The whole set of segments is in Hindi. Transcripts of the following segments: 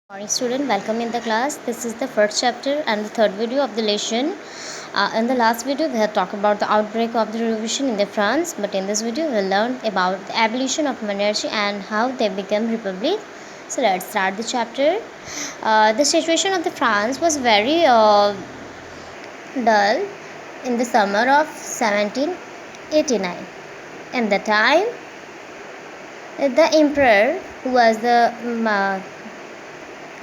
Morning student, welcome in the class. This is the first chapter and the third video of the lesson. In the last video we had talked about the outbreak of the revolution in the France, but in this video we'll learn about the abolition of monarchy and how they became republic. So let's start the chapter. The situation of the France was very dull in the summer of 1789. In the time, the emperor, who was the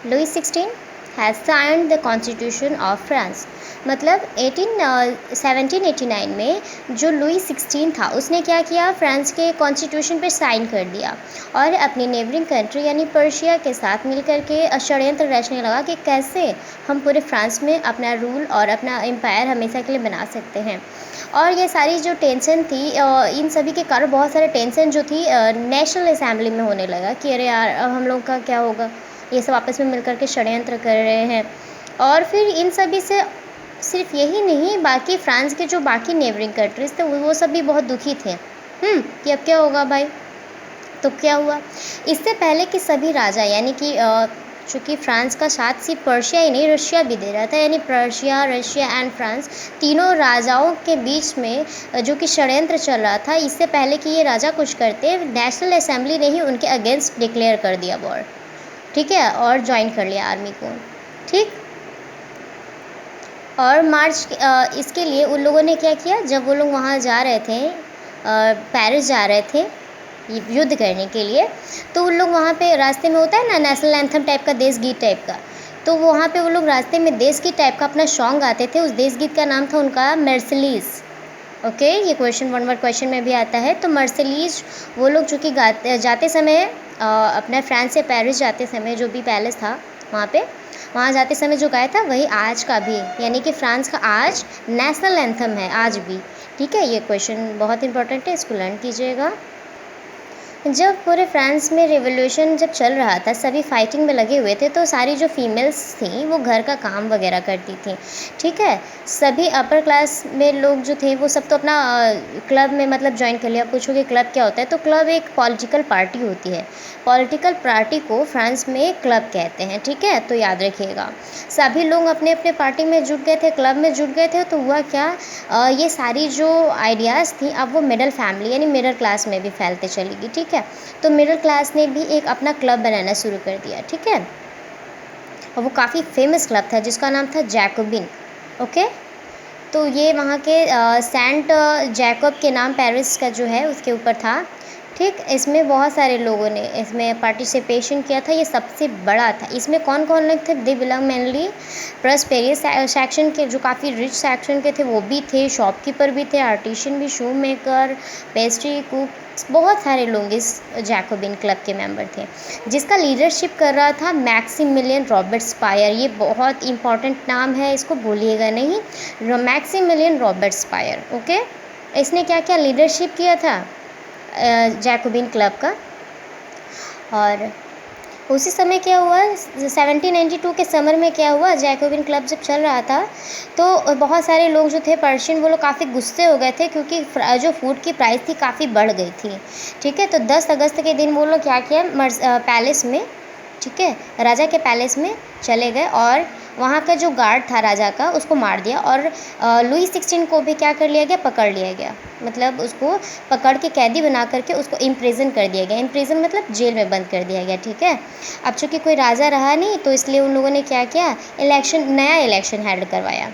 Louis 16 has signed the constitution of France. मतलब 1789 में जो लुई 16 था उसने क्या किया, फ्रांस के कॉन्स्टिट्यूशन पर साइन कर दिया और अपनी नेबरिंग कंट्री यानी पर्शिया के साथ मिलकर के षड्यंत्र रचने लगा कि कैसे हम पूरे फ्रांस में अपना रूल और अपना एम्पायर हमेशा के लिए बना सकते हैं। और ये सारी जो टेंशन थी, इन सभी के कारण बहुत सारे टेंशन जो थी नेशनल असेंबली में होने लगा कि अरे यार अब हम लोग का क्या होगा, ये सब आपस में मिलकर के षड्यंत्र कर रहे हैं। और फिर इन सभी से सिर्फ यही नहीं, बाकी फ्रांस के जो बाकी नेबरिंग कंट्रीज़ थे वो सब भी बहुत दुखी थे कि अब क्या होगा भाई। तो क्या हुआ, इससे पहले कि सभी राजा यानी कि चूँकि फ्रांस का साथ सिर्फ पर्शिया ही नहीं रशिया भी दे रहा था, यानी पर्शिया, रशिया एंड फ्रांस तीनों राजाओं के बीच में जो कि षड्यंत्र चल रहा था, इससे पहले कि ये राजा कुछ करते, नेशनल असेंबली ने ही उनके अगेंस्ट डिक्लेयर कर दिया वॉर, ठीक है, और ज्वाइन कर लिया आर्मी को, ठीक। और मार्च इसके लिए उन लोगों ने क्या किया, जब वो लोग वहाँ जा रहे थे, पेरिस जा रहे थे युद्ध करने के लिए, तो उन लोग वहाँ पे रास्ते में होता है ना नेशनल एंथम टाइप का, देश गीत टाइप का, तो वहाँ पे वो लोग रास्ते में देश गीत टाइप का अपना सॉन्ग गाते थे। उस देश गीत का नाम था उनका मर्सिलीज। ओके, ये क्वेश्चन 1 वर्ड क्वेश्चन में भी आता है। तो मर्सिलीज वो लोग चूँकि जाते समय अपना फ्रांस से पेरिस जाते समय जो भी पैलेस था वहाँ जाते समय जो गाया था वही आज का भी, यानी कि फ्रांस का आज नेशनल एंथम है आज भी, ठीक है। ये क्वेश्चन बहुत इंपॉर्टेंट है, इसको लर्न कीजिएगा। जब पूरे फ्रांस में रिवॉल्यूशन जब चल रहा था, सभी फाइटिंग में लगे हुए थे, तो सारी जो फीमेल्स थी वो घर का काम वगैरह करती थी, ठीक है। सभी अपर क्लास में लोग जो थे वो सब तो अपना क्लब में मतलब ज्वाइन कर लिया। पूछोगे क्लब क्या होता है, तो क्लब एक पॉलिटिकल पार्टी होती है। पॉलिटिकल पार्टी को फ्रांस में क्लब कहते हैं, ठीक है, तो याद रखिएगा। सभी लोग अपने अपने पार्टी में जुट गए थे, क्लब में जुट गए थे। तो हुआ क्या, ये सारी जो आइडियाज़ थी अब वो मिडिल फैमिली यानी मिडिल क्लास में भी फैलते चलेगी, ठीक है। तो मिडिल क्लास ने भी एक अपना क्लब बनाना शुरू कर दिया, ठीक है, और वो काफ़ी फेमस क्लब था जिसका नाम था जैकोबिन। ओके, तो ये वहाँ के सेंट जैकब के नाम पेरिस का जो है उसके ऊपर था, ठीक। इसमें बहुत सारे लोगों ने इसमें पार्टिसिपेशन किया था, ये सबसे बड़ा था। इसमें कौन कौन लोग थे, they belong mainly prosperous section के, जो काफ़ी रिच सेक्शन के थे वो भी थे, शॉपकीपर भी थे, आर्टिशियन भी, शू मेकर, पेस्ट्री कुक, बहुत सारे लोग इस जैकोबिन क्लब के मेंबर थे, जिसका लीडरशिप कर रहा था मैक्सिमिलियन रॉबर्टस्पायर। ये बहुत इंपॉर्टेंट नाम है, इसको भूलिएगा नहीं, मैक्सिमिलियन रॉबर्टस्पायर। ओके, इसने क्या क्या लीडरशिप किया था जैकोबिन क्लब का। और उसी समय क्या हुआ, 1792 के समर में क्या हुआ, जैकोबिन क्लब जब चल रहा था तो बहुत सारे लोग जो थे पर्शियन, वो लोग काफ़ी गुस्से हो गए थे क्योंकि जो फूड की प्राइस थी काफ़ी बढ़ गई थी, ठीक है। तो 10 अगस्त के दिन वो लोग क्या किया, पैलेस में, ठीक है, राजा के पैलेस में चले गए और वहाँ का जो गार्ड था राजा का उसको मार दिया। और लुई 16 को भी क्या कर लिया गया, पकड़ लिया गया, मतलब उसको पकड़ के कैदी बना करके उसको इम्प्रिजन कर दिया गया। इम्प्रिजन मतलब जेल में बंद कर दिया गया, ठीक है। अब चूँकि कोई राजा रहा नहीं तो इसलिए उन लोगों ने क्या किया, नया इलेक्शन हेल्ड करवाया।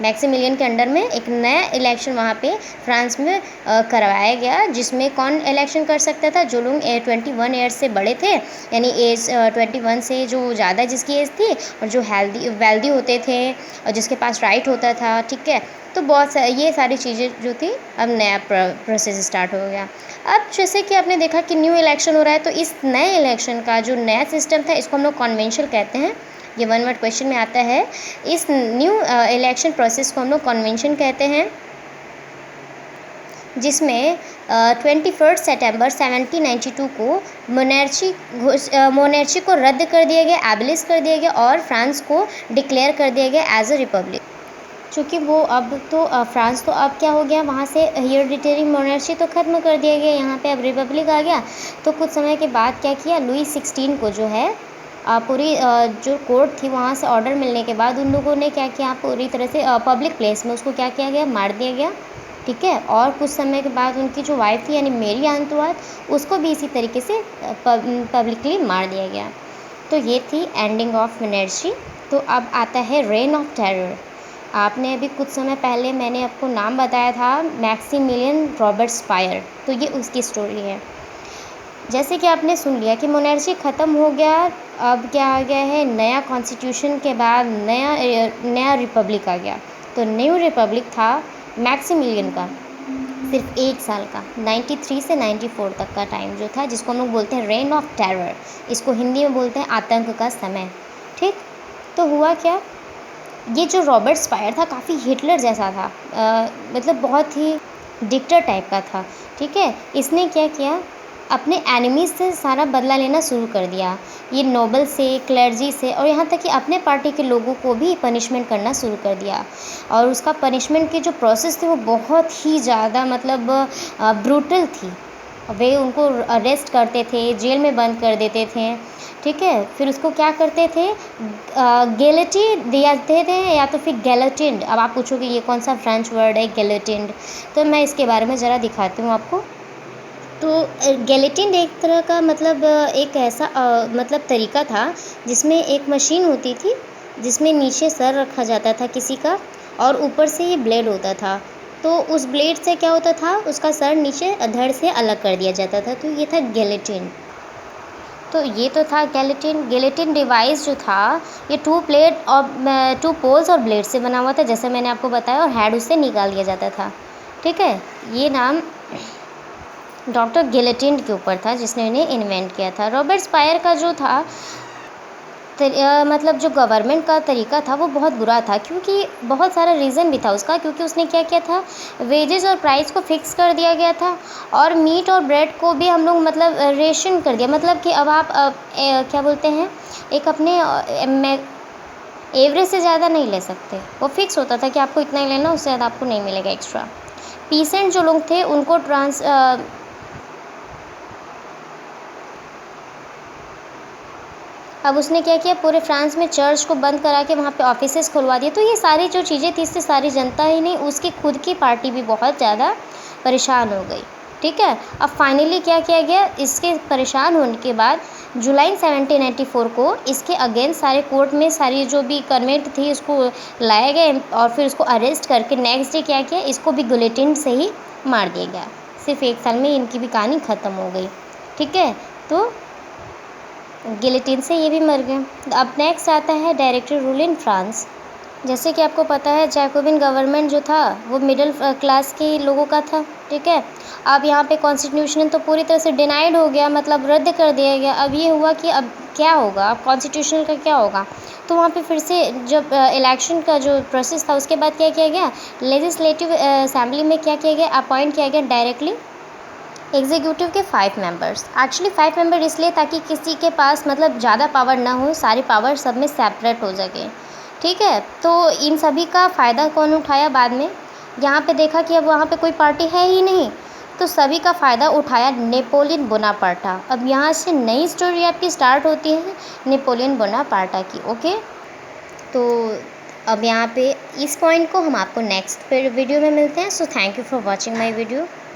मैक्सिमिलियन के अंडर में एक नया इलेक्शन वहाँ पे फ्रांस में करवाया गया, जिसमें कौन इलेक्शन कर सकता था, जो लोग 21 ईयर्स से बड़े थे, यानी एज 21 से जो ज़्यादा जिसकी एज थी, और जो वेल्दी होते थे और जिसके पास राइट होता था, ठीक है। तो ये सारी चीज़ें जो थी, अब नया प्रोसेस स्टार्ट हो गया। अब जैसे कि आपने देखा कि न्यू इलेक्शन हो रहा है, तो इस नए इलेक्शन का जो नया सिस्टम था इसको हम लोग कन्वेंशन कहते हैं। ये 1 वर्ड क्वेश्चन में आता है। इस न्यू इलेक्शन प्रोसेस को हम लोग कन्वेंशन कहते हैं, जिसमें 21 सितंबर 1792 को मोनेर्ची को रद्द कर दिया गया, एबलिश कर दिया गया और फ्रांस को डिक्लेयर कर दिया गया एज अ रिपब्लिक। चूँकि वो अब तो फ्रांस तो अब क्या हो गया, वहाँ से हेरिडिटरी मोनार्ची तो ख़त्म कर दिया गया, यहाँ पे अब रिपब्लिक आ गया। तो कुछ समय के बाद क्या किया, लुई 16 को जो है पूरी जो कोर्ट थी वहाँ से ऑर्डर मिलने के बाद उन लोगों ने क्या किया, पूरी तरह से पब्लिक प्लेस में उसको क्या किया गया, मार दिया गया। ठीक है, और कुछ समय के बाद उनकी जो वाइफ थी यानी मेरी अंतुआत, उसको भी इसी तरीके से पब्लिकली मार दिया गया। तो ये थी एंडिंग ऑफ बनर्जी। तो अब आता है रेन ऑफ टेरर। आपने अभी कुछ समय पहले मैंने आपको नाम बताया था, मैक्सिमिलियन रॉबर्टस्पायर, तो ये उसकी स्टोरी है। जैसे कि आपने सुन लिया कि मोनार्ची ख़त्म हो गया, अब क्या आ गया है, नया कॉन्स्टिट्यूशन के बाद नया रिपब्लिक आ गया। तो न्यू रिपब्लिक था मैक्सिमिलियन का, सिर्फ 1 साल का, 93 से 94 तक का टाइम जो था, जिसको हम लोग बोलते हैं रेन ऑफ टेरर, इसको हिंदी में बोलते हैं आतंक का समय। ठीक, तो हुआ क्या, ये जो रॉबर्टस्पायर था काफ़ी हिटलर जैसा था, मतलब बहुत ही डिक्टेटर टाइप का था। ठीक है, इसने क्या किया, अपने एनिमीज से सारा बदला लेना शुरू कर दिया। ये नोबल से, क्लर्जी से, और यहाँ तक कि अपने पार्टी के लोगों को भी पनिशमेंट करना शुरू कर दिया। और उसका पनिशमेंट की जो प्रोसेस थी वो बहुत ही ज़्यादा मतलब ब्रूटल थी। वे उनको अरेस्ट करते थे, जेल में बंद कर देते थे। ठीक है, फिर उसको क्या करते थे, गेलेटिन दियाते थे या तो फिर गैलोटिन। अब आप पूछोगे ये कौन सा फ्रेंच वर्ड है गैलोटिन, तो मैं इसके बारे में ज़रा दिखाती हूँ आपको। तो गेलेटिन एक तरह का मतलब एक ऐसा मतलब तरीका था जिसमें एक मशीन होती थी, जिसमें नीचे सर रखा जाता था किसी का, और ऊपर से ये ब्लेड होता था। तो उस ब्लेड से क्या होता था, उसका सर नीचे धड़ से अलग कर दिया जाता था, तो ये था गेलेटिन। तो ये तो था गेलेटिन। गेलेटिन डिवाइस जो था ये 2 प्लेट और 2 पोल्स और ब्लेड से बना हुआ था, जैसे मैंने आपको बताया, और हेड उससे निकाल दिया जाता था। ठीक है, ये नाम डॉक्टर गेलेटिन के ऊपर था जिसने इन्हें इन्वेंट किया था। रॉबर्टस्पायर का जो था मतलब जो गवर्नमेंट का तरीका था वो बहुत बुरा था, क्योंकि बहुत सारा रीज़न भी था उसका। क्योंकि उसने क्या किया था, वेजेस और प्राइस को फिक्स कर दिया गया था, और मीट और ब्रेड को भी हम लोग मतलब रेशन कर दिया। मतलब कि अब आप क्या बोलते हैं, एक अपने एवरेज से ज़्यादा नहीं ले सकते, वो फिक्स होता था कि आपको इतना ही लेना, उससे ज़्यादा आपको नहीं मिलेगा एक्स्ट्रा। पीसेंट जो लोग थे उनको अब उसने क्या किया, पूरे फ्रांस में चर्च को बंद करा के वहाँ पे ऑफिसेस खुलवा दिए। तो ये सारी जो चीज़ें थी, इससे सारी जनता ही नहीं, उसकी खुद की पार्टी भी बहुत ज़्यादा परेशान हो गई। ठीक है, अब फाइनली क्या किया गया, इसके परेशान होने के बाद जुलाई 1794 को इसके अगेंस्ट सारे कोर्ट में सारी जो भी कन्वेंट थी उसको लाया गया, और फिर उसको अरेस्ट करके नेक्स्ट डे क्या किया, इसको भी गुलेटिन से ही मार दिया गया। सिर्फ 1 साल में इनकी भी कहानी ख़त्म हो गई। ठीक है, तो गिलेटिन से ये भी मर गए। अब नेक्स्ट आता है डायरेक्टर रूल इन फ्रांस। जैसे कि आपको पता है जैकोबिन गवर्नमेंट जो था वो मिडिल क्लास के लोगों का था। ठीक है, अब यहाँ पे कॉन्स्टिट्यूशन तो पूरी तरह से डिनाइड हो गया, मतलब रद्द कर दिया गया। अब ये हुआ कि अब क्या होगा, अब कॉन्स्टिट्यूशन का क्या होगा। तो वहाँ पे फिर से जब इलेक्शन का जो प्रोसेस था उसके बाद क्या किया गया, लेजिस्लेटिव असेंबली में क्या किया गया, अपॉइंट किया गया डायरेक्टली एग्जीक्यूटिव के 5 मेंबर्स। एक्चुअली 5 मेंबर इसलिए ताकि किसी के पास मतलब ज़्यादा पावर ना हो, सारी पावर सब में सेपरेट हो सके। ठीक है, तो इन सभी का फ़ायदा कौन उठाया, बाद में यहाँ पे देखा कि अब वहाँ पे कोई पार्टी है ही नहीं, तो सभी का फ़ायदा उठाया नेपोलियन बोनापार्टा। अब यहाँ से नई स्टोरी आपकी स्टार्ट होती है नेपोलियन बोनापार्टा की। ओके, तो अब यहाँ पे इस पॉइंट को हम आपको नेक्स्ट वीडियो में मिलते हैं। So thank you for watching my video.